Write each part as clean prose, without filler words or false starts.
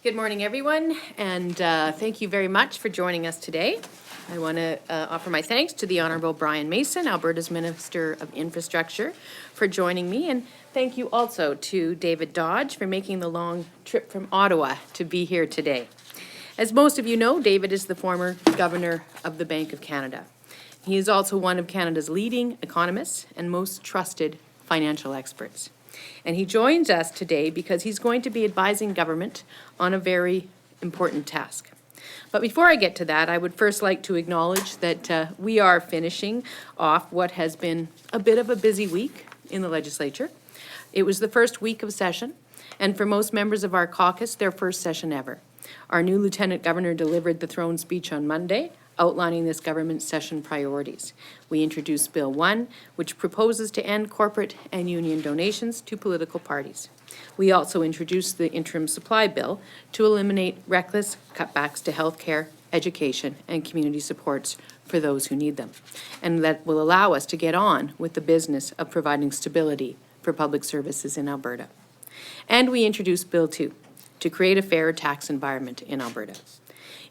Good morning, everyone, and thank you very much for joining us today. I want to offer my thanks to the Honourable Brian Mason, Alberta's Minister of Infrastructure, for joining me, and thank you also to David Dodge for making the long trip from Ottawa to be here today. As most of you know, David is the former Governor of the Bank of Canada. He is also one of Canada's leading economists and most trusted financial experts. And he joins us today because he's going to be advising government on a very important task. But before I get to that, I would first like to acknowledge that we are finishing off what has been a bit of a busy week in the legislature. It was the first week of session, and for most members of our caucus, their first session ever. Our new Lieutenant Governor delivered the throne speech on Monday, outlining this government session priorities. We introduced Bill 1, which proposes to end corporate and union donations to political parties. We also introduced the interim supply bill to eliminate reckless cutbacks to health care, education, and community supports for those who need them. And that will allow us to get on with the business of providing stability for public services in Alberta. And we introduced Bill 2 to create a fair tax environment in Alberta.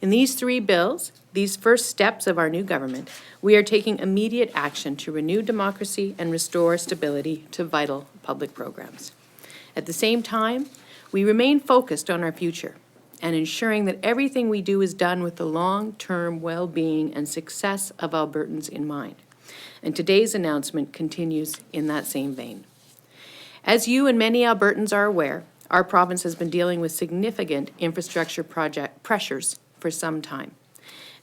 In these three bills, these first steps of our new government, we are taking immediate action to renew democracy and restore stability to vital public programs. At the same time, we remain focused on our future and ensuring that everything we do is done with the long-term well-being and success of Albertans in mind. And today's announcement continues in that same vein. As you and many Albertans are aware, our province has been dealing with significant infrastructure project pressures for some time.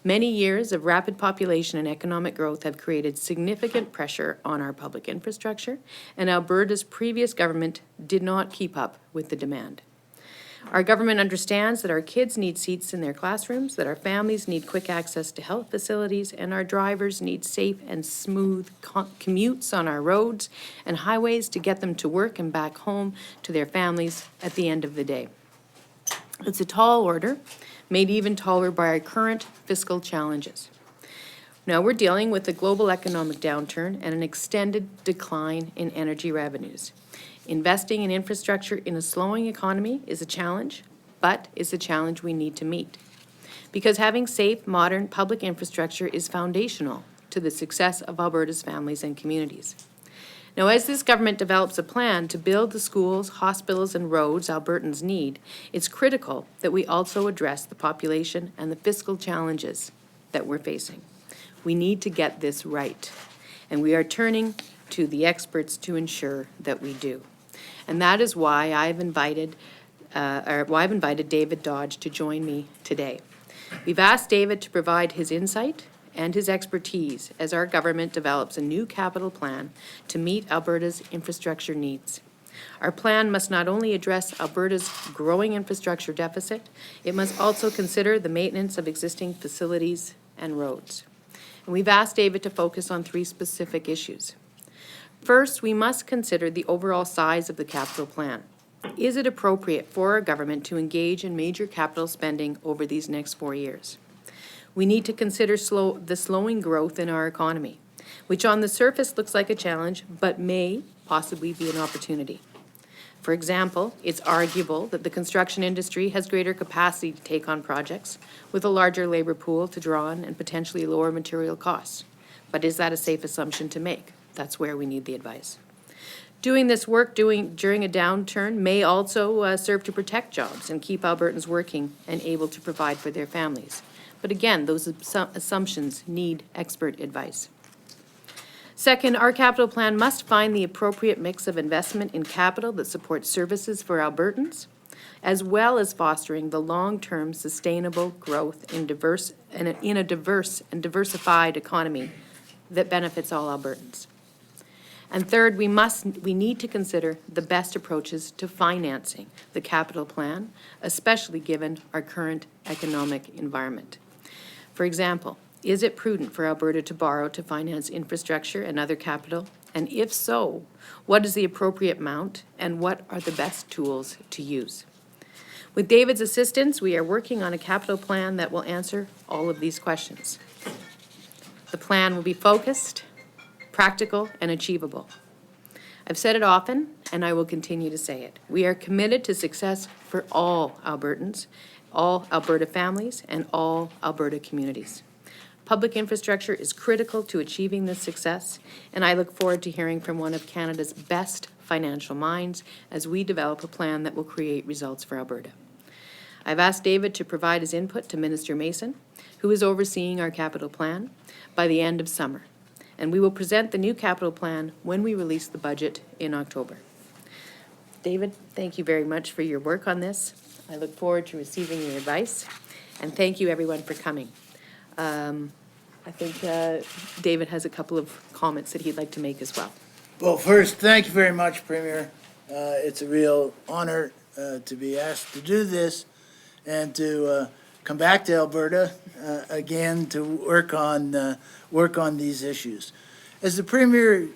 Many years of rapid population and economic growth have created significant pressure on our public infrastructure, and Alberta's previous government did not keep up with the demand. Our government understands that our kids need seats in their classrooms, that our families need quick access to health facilities, and our drivers need safe and smooth commutes on our roads and highways to get them to work and back home to their families at the end of the day. It's a tall order, made even taller by our current fiscal challenges. Now we're dealing with a global economic downturn and an extended decline in energy revenues. Investing in infrastructure in a slowing economy is a challenge, but it's a challenge we need to meet. Because having safe, modern public infrastructure is foundational to the success of Alberta's families and communities. Now, as this government develops a plan to build the schools, hospitals, and roads Albertans need, it's critical that we also address the population and the fiscal challenges that we're facing. We need to get this right, and we are turning to the experts to ensure that we do. And that is why I've invited David Dodge to join me today. We've asked David to provide his insight and his expertise as our government develops a new capital plan to meet Alberta's infrastructure needs. Our plan must not only address Alberta's growing infrastructure deficit, it must also consider the maintenance of existing facilities and roads. And we've asked David to focus on three specific issues. First, we must consider the overall size of the capital plan. Is it appropriate for our government to engage in major capital spending over these next 4 years? We need to consider the slowing growth in our economy, which on the surface looks like a challenge, but may possibly be an opportunity. For example, it's arguable that the construction industry has greater capacity to take on projects with a larger labor pool to draw on and potentially lower material costs. But is that a safe assumption to make? That's where we need the advice. Doing this work during a downturn may also serve to protect jobs and keep Albertans working and able to provide for their families. But again, those assumptions need expert advice. Second, our capital plan must find the appropriate mix of investment in capital that supports services for Albertans, as well as fostering the long-term sustainable growth in a diverse and diversified economy that benefits all Albertans. And third, we need to consider the best approaches to financing the capital plan, especially given our current economic environment. For example, is it prudent for Alberta to borrow to finance infrastructure and other capital? And if so, what is the appropriate amount and what are the best tools to use? With David's assistance, we are working on a capital plan that will answer all of these questions. The plan will be focused, practical, and achievable. I've said it often, and I will continue to say it. We are committed to success for all Albertans, all Alberta families, and all Alberta communities. Public infrastructure is critical to achieving this success, and I look forward to hearing from one of Canada's best financial minds as we develop a plan that will create results for Alberta. I've asked David to provide his input to Minister Mason, who is overseeing our capital plan, by the end of summer. And we will present the new capital plan when we release the budget in October. David, thank you very much for your work on this. I look forward to receiving your advice, and thank you everyone for coming. I think David has a couple of comments that he'd like to make as well. Well, first, thank you very much, Premier. It's a real honor to be asked to do this and to come back to Alberta again to work on these issues. As the Premier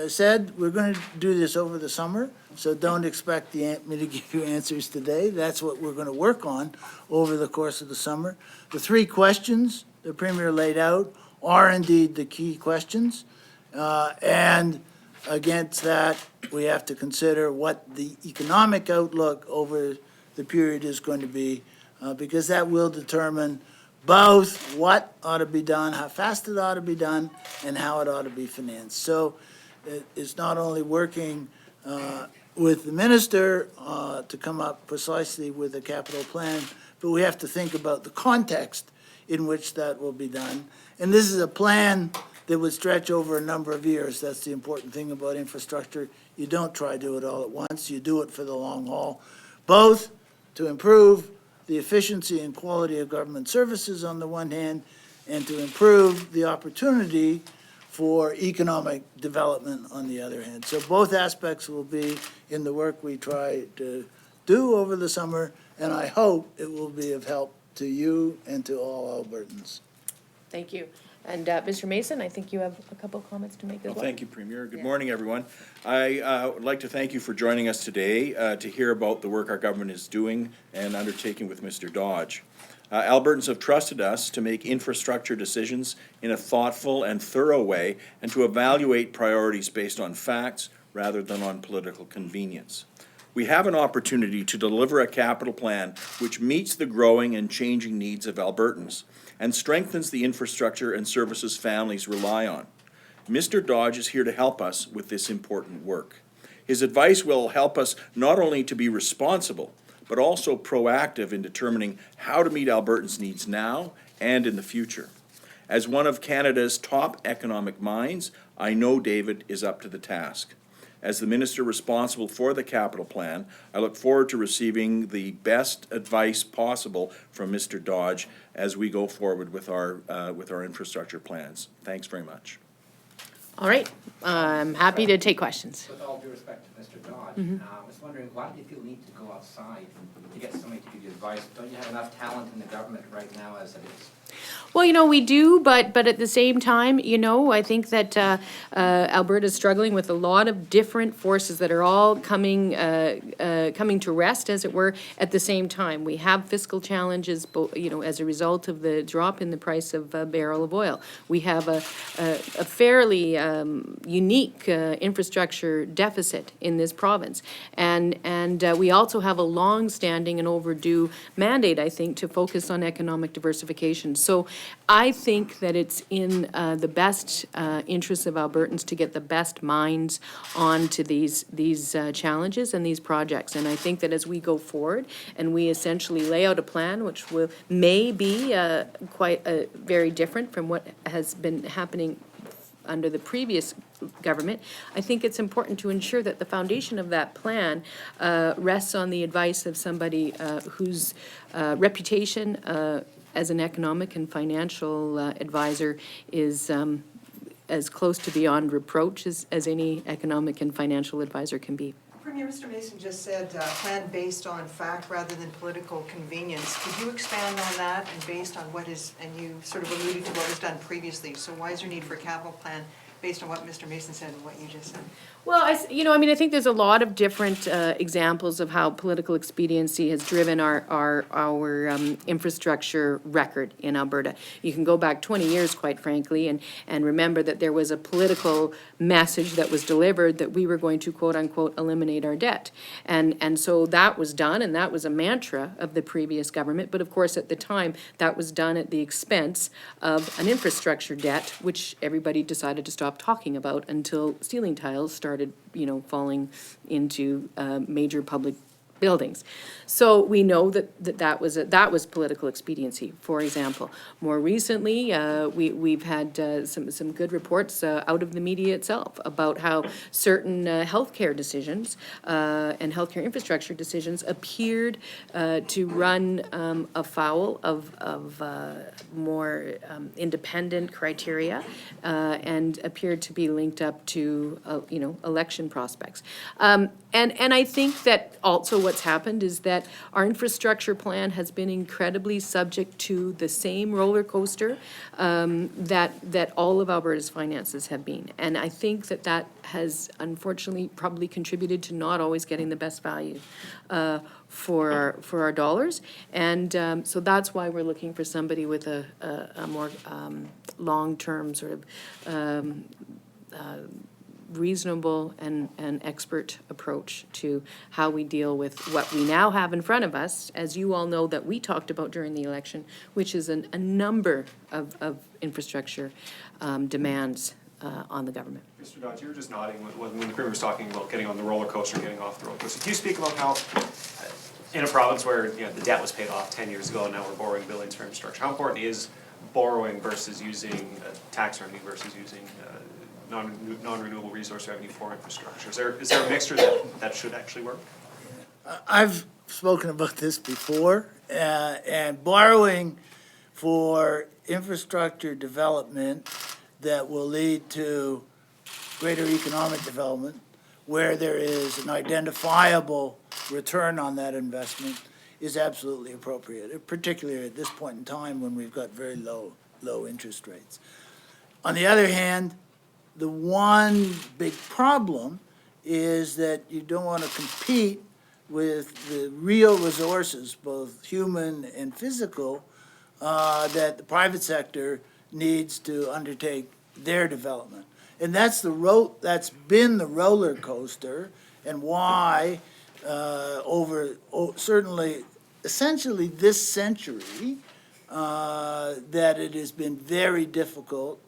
said, we're going to do this over the summer, so don't expect me to give you answers today. That's what we're going to work on over the course of the summer. The 3 questions the Premier laid out are indeed the key questions, and against that, we have to consider what the economic outlook over the period is going to be, because that will determine both what ought to be done, how fast it ought to be done, and how it ought to be financed. So it's not only working with the minister to come up precisely with a capital plan, but we have to think about the context in which that will be done. And this is a plan that would stretch over a number of years. That's the important thing about infrastructure. You don't try to do it all at once. You do it for the long haul, both to improve the efficiency and quality of government services on the one hand, and to improve the opportunity for economic development on the other hand. So both aspects will be in the work we try to do over the summer, and I hope it will be of help to you and to all Albertans. Thank you. And Mr. Mason, I think you have a couple of comments to make as well. Thank you, Premier. Good morning, everyone. I would like to thank you for joining us today to hear about the work our government is doing and undertaking with Mr. Dodge. Albertans have trusted us to make infrastructure decisions in a thoughtful and thorough way and to evaluate priorities based on facts rather than on political convenience. We have an opportunity to deliver a capital plan which meets the growing and changing needs of Albertans and strengthens the infrastructure and services families rely on. Mr. Dodge is here to help us with this important work. His advice will help us not only to be responsible, but also proactive in determining how to meet Albertans' needs now and in the future. As one of Canada's top economic minds, I know David is up to the task. As the minister responsible for the capital plan, I look forward to receiving the best advice possible from Mr. Dodge as we go forward with our infrastructure plans. Thanks very much. All right, I'm happy to take questions. With all due respect to Mr. Dodge, I was wondering, why do you feel the need to go outside to get somebody to give you advice? Don't you have enough talent in the government right now as it is? Well, you know, we do, but at the same time, you know, I think that Alberta is struggling with a lot of different forces that are all coming to rest, as it were, at the same time. We have fiscal challenges, you know, as a result of the drop in the price of a barrel of oil. We have a fairly unique infrastructure deficit in this province, and we also have a long-standing and overdue mandate, I think, to focus on economic diversification. So I think that it's in the best interests of Albertans to get the best minds onto these challenges and these projects. And I think that as we go forward and we essentially lay out a plan which may be quite very different from what has been happening under the previous government, I think it's important to ensure that the foundation of that plan rests on the advice of somebody whose reputation as an economic and financial advisor is as close to beyond reproach as any economic and financial advisor can be. Premier, Mr. Mason just said plan based on fact rather than political convenience. Could you expand on that and based on what is, and you sort of alluded to what was done previously, so why is there need for a capital plan based on what Mr. Mason said and what you just said? Well, I think there's a lot of different examples of how political expediency has driven our infrastructure record in Alberta. You can go back 20 years, quite frankly, and remember that there was a political message that was delivered that we were going to, quote unquote, eliminate our debt. And so that was done, and that was a mantra of the previous government. But of course, at the time, that was done at the expense of an infrastructure debt, which everybody decided to stop talking about until ceiling tiles started, falling into major public buildings. So we know that was political expediency, for example. More recently, we've had some good reports out of the media itself about how certain healthcare decisions and healthcare infrastructure decisions appeared to run afoul of more independent criteria and appeared to be linked up to election prospects. And I think that also what's happened is that our infrastructure plan has been incredibly subject to the same roller coaster that all of Alberta's finances have been. And I think that has unfortunately probably contributed to not always getting the best value for our dollars. And so that's why we're looking for somebody with a more long-term sort of reasonable and expert approach to how we deal with what we now have in front of us, as you all know that we talked about during the election, which is a number of infrastructure demands on the government. Mr. Dodge, you were just nodding when the Premier was talking about getting on the roller coaster, getting off the roller coaster. Can you speak about how, in a province where the debt was paid off 10 years ago and now we're borrowing billions for infrastructure, how important is borrowing versus using tax revenue versus using non-renewable resource revenue for infrastructure? Is there a mixture that should actually work? I've spoken about this before, and borrowing for infrastructure development that will lead to greater economic development, where there is an identifiable return on that investment, is absolutely appropriate, particularly at this point in time when we've got very low interest rates. On the other hand, the one big problem is that you don't want to compete with the real resources, both human and physical, that the private sector needs to undertake their development. And that's been the roller coaster, and why certainly, essentially this century, that it has been very difficult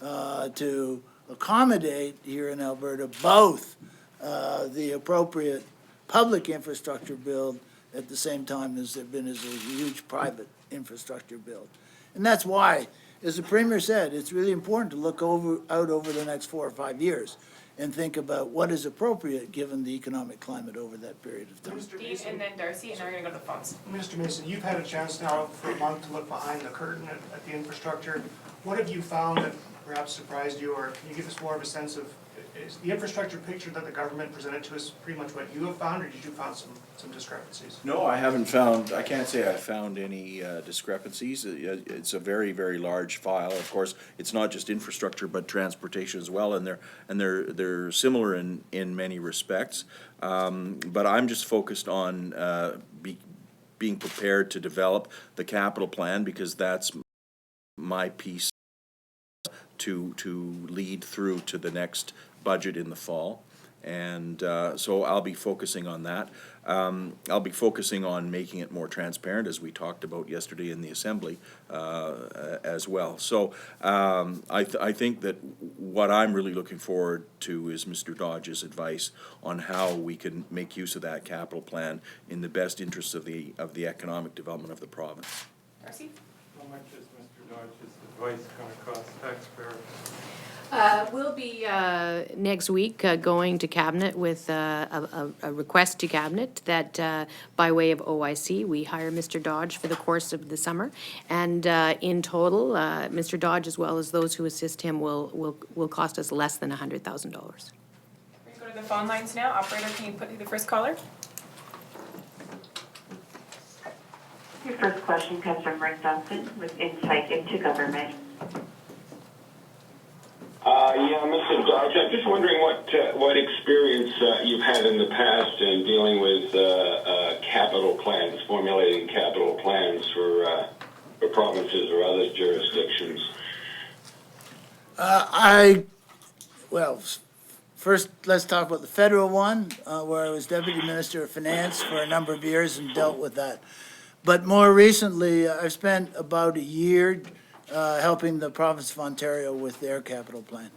to accommodate here in Alberta both the appropriate public infrastructure build at the same time as a huge private infrastructure build. And that's why, as the Premier said, it's really important to look out over the next 4 or 5 years and think about what is appropriate given the economic climate over that period of time. Steve and then Darcy, and then we're gonna go to the phones. Mr. Mason, you've had a chance now for a month to look behind the curtain at the infrastructure. What have you found that perhaps surprised you, or can you give us more of a sense of, is the infrastructure picture that the government presented to us pretty much what you have found, or did you find some discrepancies? No, I can't say I found any discrepancies. It's a very, very large file. Of course, it's not just infrastructure, but transportation as well, and they're similar in many respects. But I'm just focused on being prepared to develop the capital plan, because that's my piece to lead through to the next budget in the fall. And so I'll be focusing on that. I'll be focusing on making it more transparent, as we talked about yesterday in the Assembly as well. So I think that what I'm really looking forward to is Mr. Dodge's advice on how we can make use of that capital plan in the best interest of the economic development of the province. Darcy? How much is Mr. Dodge's advice going to cost taxpayers? We'll be next week going to Cabinet with a request to Cabinet that by way of OIC, we hire Mr. Dodge for the course of the summer. And in total, Mr. Dodge, as well as those who assist him, will cost us less than $100,000. We're gonna go to the phone lines now. Operator, can you put through the first caller? Your first question comes from Rick Johnson with Insight into Government. Yeah, Mr. Dodge, I'm just wondering what experience you've had in the past in dealing with capital plans, formulating capital plans for provinces or other jurisdictions. First, let's talk about the federal one, where I was Deputy Minister of Finance for a number of years and dealt with that. But more recently, I've spent about a year helping the province of Ontario with their capital plan.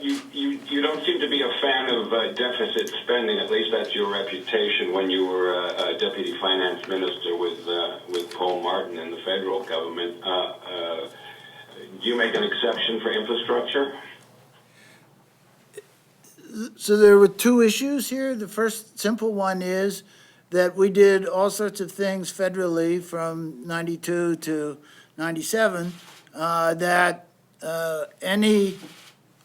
You don't seem to be a fan of deficit spending. At least that's your reputation when you were a deputy finance minister with Paul Martin in the federal government. Do you make an exception for infrastructure? So there were two issues here. The first simple one is that we did all sorts of things federally from 92 to 97 that any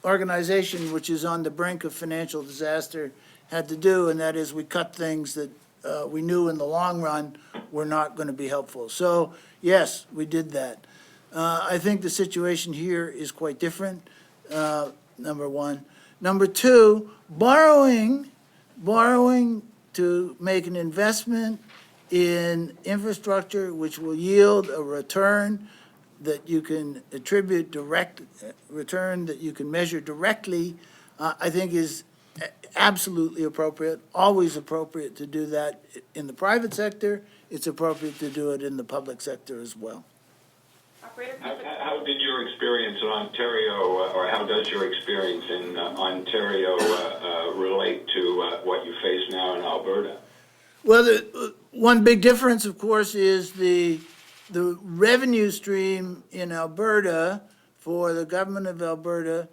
organization which is on the brink of financial disaster had to do, and that is we cut things that we knew in the long run were not going to be helpful. So, yes, we did that. I think the situation here is quite different, number one. Number two, borrowing to make an investment in infrastructure which will yield a return that you can attribute direct return that you can measure directly, I think is absolutely appropriate, always appropriate to do that in the private sector. It's appropriate to do it in the public sector as well. Operator, How did your experience in Ontario, or how does your experience in Ontario relate to what you face now in Alberta? Well, the one big difference, of course, is the revenue stream in Alberta for the government of Alberta,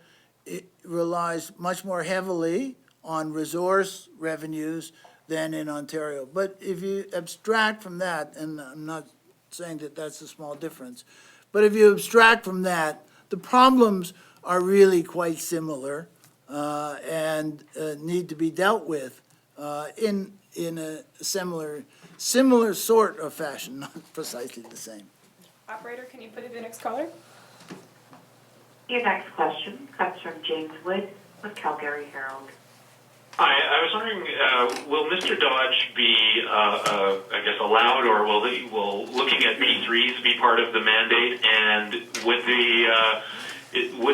it relies much more heavily on resource revenues than in Ontario. But if you abstract from that, and I'm not saying that that's a small difference, but if you abstract from that, the problems are really quite similar and need to be dealt with in a similar sort of fashion, not precisely the same. Operator, can you put it the next caller? Your next question comes from James Wood with Calgary Herald. Hi, I was wondering, will Mr. Dodge be, I guess, allowed, or will looking at P3s be part of the mandate? And would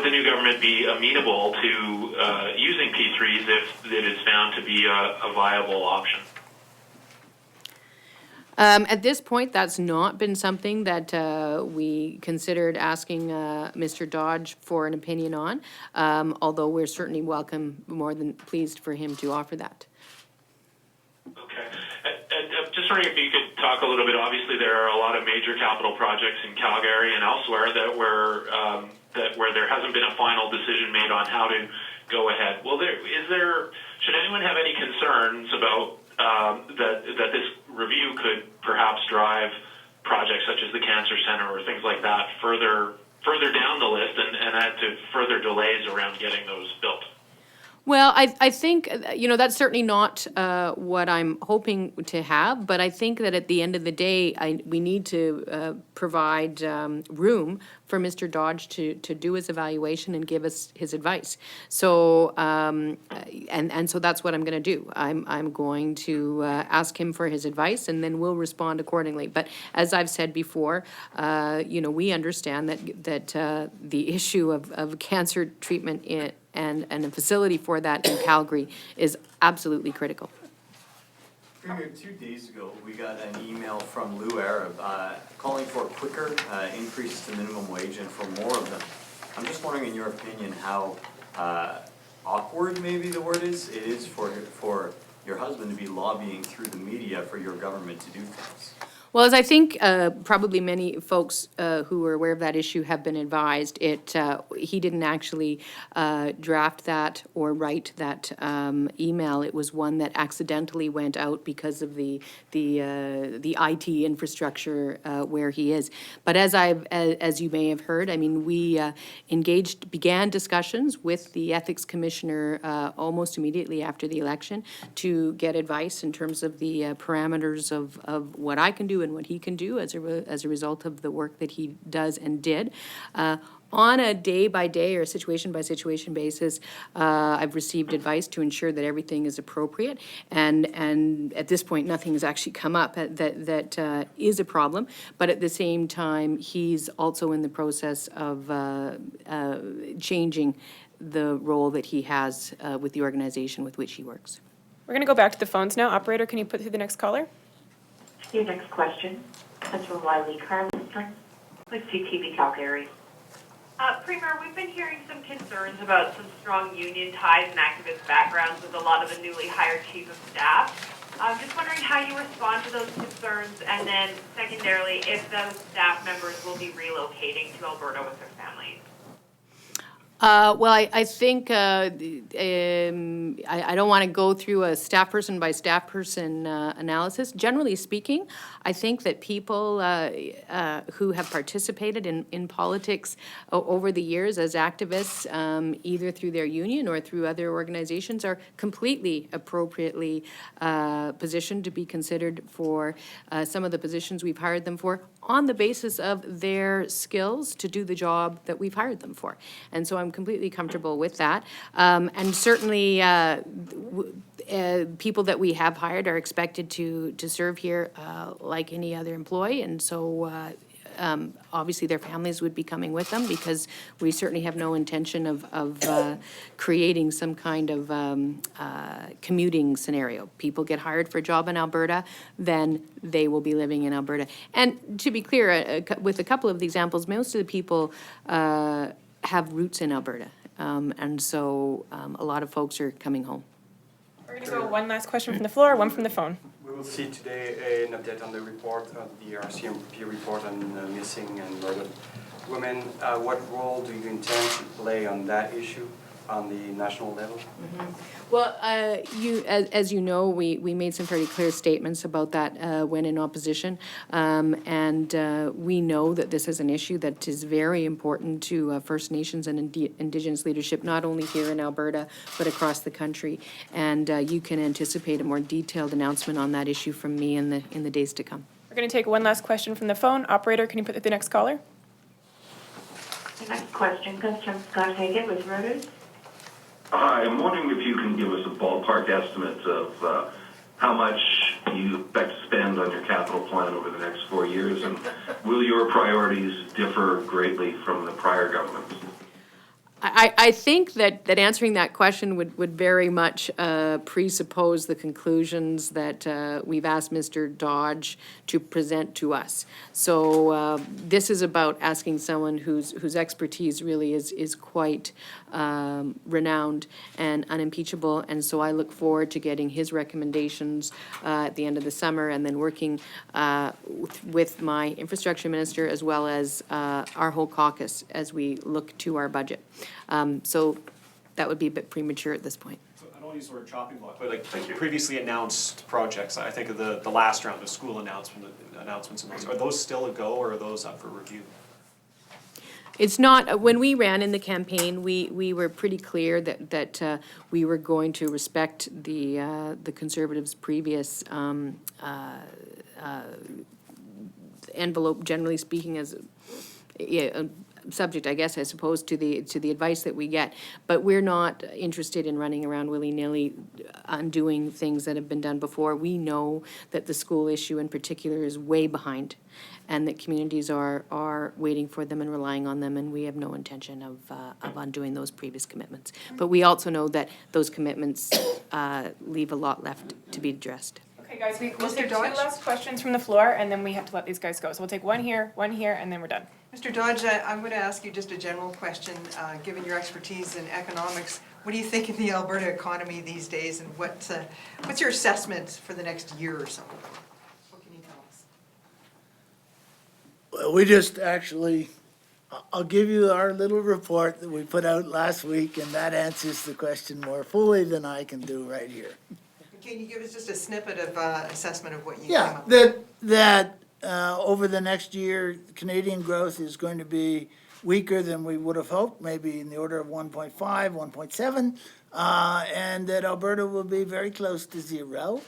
the new government be amenable to using P3s if it is found to be a viable option? At this point, that's not been something that we considered asking Mr. Dodge for an opinion on, although we're certainly more than pleased for him to offer that. Okay. I'm just wondering if you could talk a little bit. Obviously, there are a lot of major capital projects in Calgary and elsewhere where there hasn't been a final decision made on how to go ahead. Should anyone have any concerns about that this review could perhaps drive projects such as the Cancer Center or things like that further down the list and add to further delays around getting those built? Well, I think, that's certainly not what I'm hoping to have, but I think that at the end of the day, we need to provide room for Mr. Dodge to do his evaluation and give us his advice. So, and so that's what I'm going to do. I'm going to ask him for his advice, and then we'll respond accordingly. But as I've said before, we understand that the issue of cancer treatment and a facility for that in Calgary is absolutely critical. Premier, 2 days ago, we got an email from Lou Arab calling for quicker increases to minimum wage and for more of them. I'm just wondering, in your opinion, how awkward, maybe the word is, it is for your husband to be lobbying through the media for your government to do things. Well, as I think probably many folks who are aware of that issue have been advised, he didn't actually draft that or write that email. It was one that accidentally went out because of the IT infrastructure where he is. But as you may have heard, I mean, we began discussions with the ethics commissioner almost immediately after the election to get advice in terms of the parameters of what I can do and what he can do as a result of the work that he does and did. On a day-by-day or situation-by-situation basis, I've received advice to ensure that everything is appropriate, and at this point, nothing has actually come up that is a problem, but at the same time, he's also in the process of changing the role that he has with the organization with which he works. We're going to go back to the phones now. Operator, can you put through the next caller? Your next question comes from Wiley Carlson with CTV Calgary. Premier, we've been hearing some concerns about some strong union ties and activist backgrounds with a lot of the newly hired chief of staff. I'm just wondering how you respond to those concerns, and then secondarily, if those staff members will be relocating to Alberta with their families. Well, I think I don't want to go through a staff person by staff person analysis. Generally speaking, I think that people who have participated in politics over the years as activists, either through their union or through other organizations, are completely appropriately positioned to be considered for some of the positions we've hired them for on the basis of their skills to do the job that we've hired them for. And so I'm completely comfortable with that. And certainly, people that we have hired are expected to serve here like any other employee. And so obviously their families would be coming with them, because we certainly have no intention of creating some kind of commuting scenario. People get hired for a job in Alberta, then they will be living in Alberta. And to be clear, with a couple of the examples, most of the people have roots in Alberta. And so a lot of folks are coming home. We're going to go one last question from the floor, one from the phone. We will see today an update on the report, the RCMP report on missing and murdered women. What role do you intend to play on that issue on the national level? Well, as you know, we made some pretty clear statements about that when in opposition, and we know that this is an issue that is very important to First Nations and Indigenous leadership, not only here in Alberta, but across the country. And you can anticipate a more detailed announcement on that issue from me in the days to come. We're going to take one last question from the phone. Operator, can you put the next caller? The next question comes from Scott Hagan with Reuters. Hi, I'm wondering if you can give us a ballpark estimate of how much you expect to spend on your capital plan over the next 4 years, and will your priorities differ greatly from the prior government's? I think that answering that question would very much presuppose the conclusions that we've asked Mr. Dodge to present to us. So this is about asking someone whose expertise really is quite renowned and unimpeachable. And so I look forward to getting his recommendations at the end of the summer, and then working with my infrastructure minister as well as our whole caucus as we look to our budget. So that would be a bit premature at this point. So I don't want to use the word chopping block, but like previously announced projects, I think of the last round of school announcements and those, are those still a go, or are those up for review? It's not, when we ran in the campaign, we were pretty clear that we were going to respect the Conservatives' previous envelope, generally speaking, as subject, I guess, I suppose, to the advice that we get. But we're not interested in running around willy-nilly undoing things that have been done before. We know that the school issue in particular is way behind, and that communities are waiting for them and relying on them, and we have no intention of undoing those previous commitments. But we also know that those commitments leave a lot left to be addressed. Okay, guys, we'll take two last questions from the floor, and then we have to let these guys go. So we'll take one here, and then we're done. Mr. Dodge, I'm going to ask you just a general question. Given your expertise in economics, what do you think of the Alberta economy these days, and what's your assessment for the next year or so? What can you tell us? Well, we just actually, I'll give you our little report that we put out last week, and that answers the question more fully than I can do right here. Can you give us just a snippet of assessment of what you came Yeah, up with? that over the next year, Canadian growth is going to be weaker than we would have hoped, maybe in the order of 1.5, 1.7, and that Alberta will be very close to zero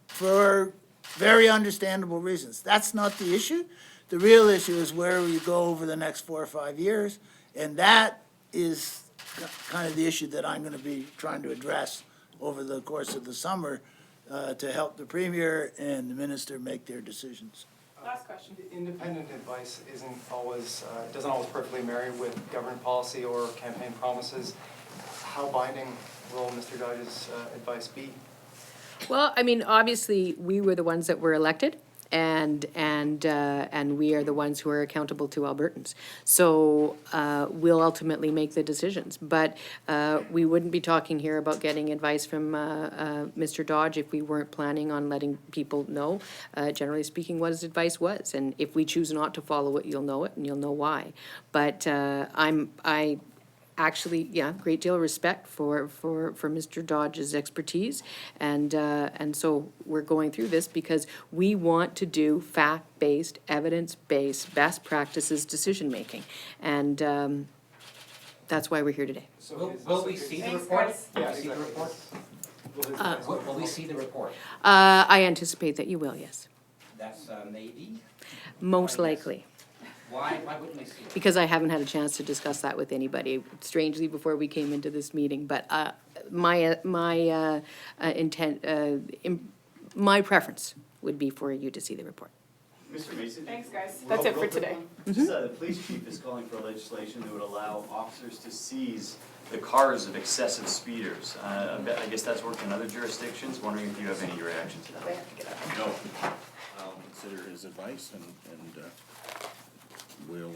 for very understandable reasons. That's not the issue. The real issue is where you go over the next 4 or 5 years, and that is kind of the issue that I'm gonna be trying to address over the course of the summer, to help the Premier and the Minister make their decisions. Last question. Independent advice isn't always, doesn't always perfectly marry with government policy or campaign promises. How binding will Mr. Dodge's advice be? Well, I mean, obviously, we were the ones that were elected, and we are the ones who are accountable to Albertans. So we'll ultimately make the decisions. But we wouldn't be talking here about getting advice from Mr. Dodge if we weren't planning on letting people know, generally speaking, what his advice was. And if we choose not to follow it, you'll know it, and you'll know why. But I actually, yeah, great deal of respect for Mr. Dodge's expertise. And so we're going through this because we want to do fact-based, evidence-based, best practices decision-making. And that's why we're here today. Will we see the Thanks, report? guys. Will we see the report? Will we see the report? I anticipate that you will, yes. That's maybe? Most likely. Why wouldn't we see it? Because I haven't had a chance to discuss that with anybody, strangely, before we came into this meeting. But my preference would be for you to see the report. Mr. Mason? Thanks, guys. That's it for today. Just, the police chief is calling for legislation that would allow officers to seize the cars of excessive speeders. I guess that's worked in other jurisdictions. Wondering if you have any reaction to that? No. I'll consider his advice and we'll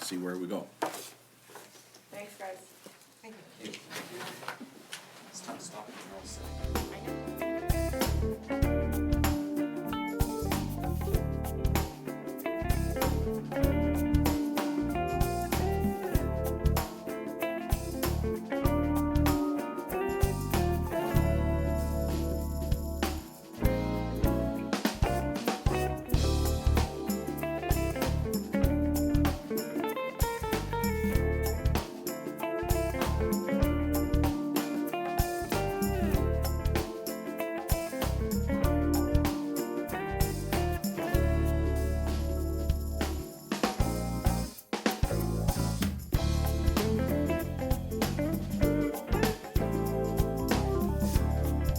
see where we go. Thanks, guys. Thank you. It's time to stop it. You're all set.